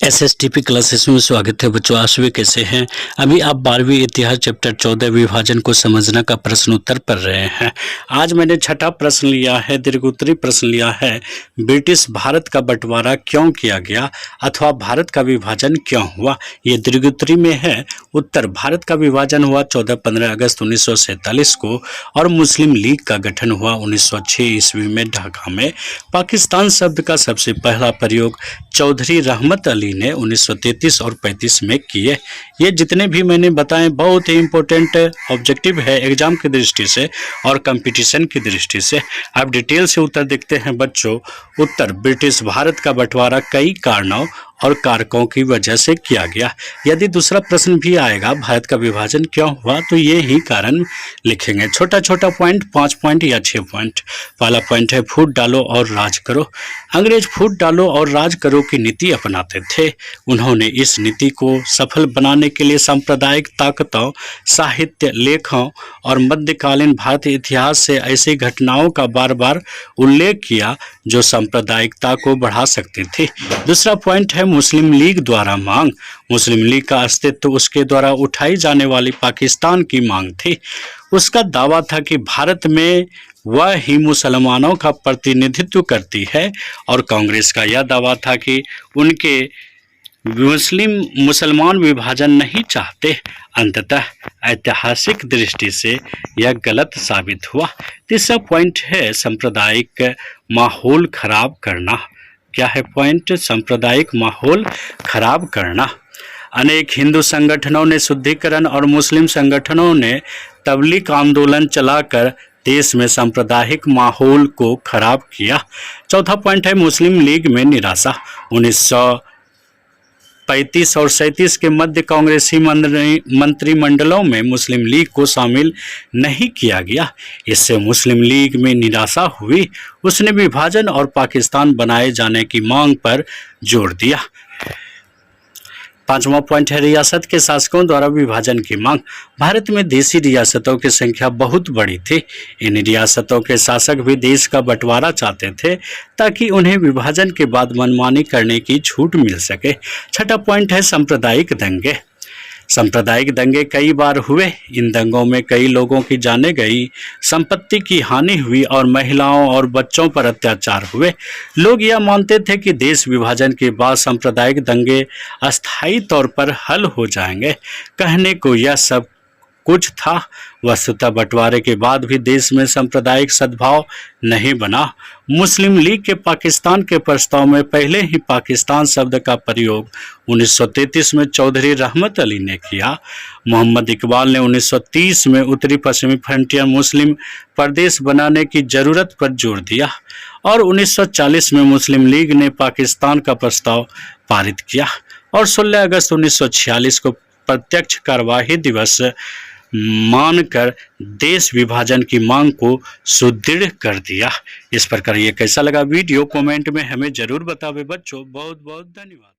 एसएसटीपी classes में स्वागत है बच्चों। आज भी कैसे हैं? अभी आप 12वीं इतिहास चैप्टर 14 विभाजन को समझना का प्रश्न उत्तर पढ़ रहे हैं। आज मैंने छठा प्रश्न लिया है, दीर्घोत्तरी प्रश्न लिया है। ब्रिटिश भारत का बंटवारा क्यों किया गया अथवा भारत का विभाजन क्यों हुआ? ये दीर्घोत्तरी में है। उत्तर, भारत का विभाजन हुआ 14-15 अगस्त 1947 को और मुस्लिम लीग का गठन हुआ 1906 ईस्वी में ढाका में। पाकिस्तान शब्द का सबसे पहला प्रयोग चौधरी रहमत अली ने 1933 और 35 में किए। ये जितने भी मैंने बताए बहुत ही इंपॉर्टेंट ऑब्जेक्टिव है एग्जाम की दृष्टि से और कंपटीशन की दृष्टि से। अब डिटेल से उत्तर देखते हैं बच्चों। उत्तर, ब्रिटिश भारत का बंटवारा कई कारणों और कारकों की वजह से किया गया। यदि दूसरा प्रश्न भी आएगा भारत का विभाजन क्यों हुआ, तो ये ही कारण लिखेंगे। छोटा छोटा पॉइंट, 5 पॉइंट या 6 पॉइंट। पहला पॉइंट है फूट डालो और राज करो। अंग्रेज फूट डालो और राज करो की नीति अपनाते थे। उन्होंने इस नीति को सफल बनाने के लिए सांप्रदायिक ताकतों, साहित्य, लेखों और मध्यकालीन भारतीय इतिहास से ऐसी घटनाओं का बार बार उल्लेख किया जो सांप्रदायिकता को बढ़ा सकती थी। दूसरा पॉइंट है मुस्लिम लीग द्वारा मांग। मुस्लिम लीग का अस्तित्व उसके द्वारा उठाई जाने वाली पाकिस्तान की मांग थी। उसका दावा था कि भारत में वह ही मुसलमानों का प्रतिनिधित्व करती है और कांग्रेस का यह दावा था कि उनके मुसलमान विभाजन नहीं चाहते। अंततः ऐतिहासिक दृष्टि से यह गलत साबित हुआ। तीसरा पॉइंट है सांप्रदायिक माहौल खराब करना। क्या है पॉइंट? सांप्रदायिक माहौल खराब करना। अनेक हिंदू संगठनों ने शुद्धिकरण और मुस्लिम संगठनों ने तबलीग आंदोलन चलाकर देश में सांप्रदायिक माहौल को खराब किया। चौथा पॉइंट है मुस्लिम लीग में निराशा। 1935 और 37 के मध्य कांग्रेसी मंत्रिमंडलों में मुस्लिम लीग को शामिल नहीं किया गया। इससे मुस्लिम लीग में निराशा हुई। उसने विभाजन और पाकिस्तान बनाए जाने की मांग पर जोर दिया। पांचवा पॉइंट है रियासत के शासकों द्वारा विभाजन की मांग। भारत में देशी रियासतों की संख्या बहुत बड़ी थी। इन रियासतों के शासक भी देश का बंटवारा चाहते थे ताकि उन्हें विभाजन के बाद मनमानी करने की छूट मिल सके। छठा पॉइंट है सांप्रदायिक दंगे। सांप्रदायिक दंगे कई बार हुए। इन दंगों में कई लोगों की जानें गई, संपत्ति की हानि हुई और महिलाओं और बच्चों पर अत्याचार हुए। लोग यह मानते थे कि देश विभाजन के बाद सांप्रदायिक दंगे अस्थायी तौर पर हल हो जाएंगे। कहने को यह सब कुछ था, वस्तुतः बंटवारे के बाद भी देश में सांप्रदायिक सद्भाव नहीं बना। मुस्लिम लीग के पाकिस्तान के प्रस्ताव में पहले ही पाकिस्तान शब्द का प्रयोग 1933 में चौधरी रहमत अली ने किया। मोहम्मद इकबाल ने 1930 में उत्तरी पश्चिमी फ्रंटियर मुस्लिम प्रदेश बनाने की जरूरत पर जोर दिया और 1940 में मुस्लिम लीग ने पाकिस्तान का प्रस्ताव पारित किया और 16 अगस्त 1946 को प्रत्यक्ष कार्यवाही दिवस मानकर देश विभाजन की मांग को सुदृढ़ कर दिया। इस प्रकार ये कैसा लगा वीडियो कमेंट में हमें जरूर बतावे बच्चों। बहुत बहुत धन्यवाद।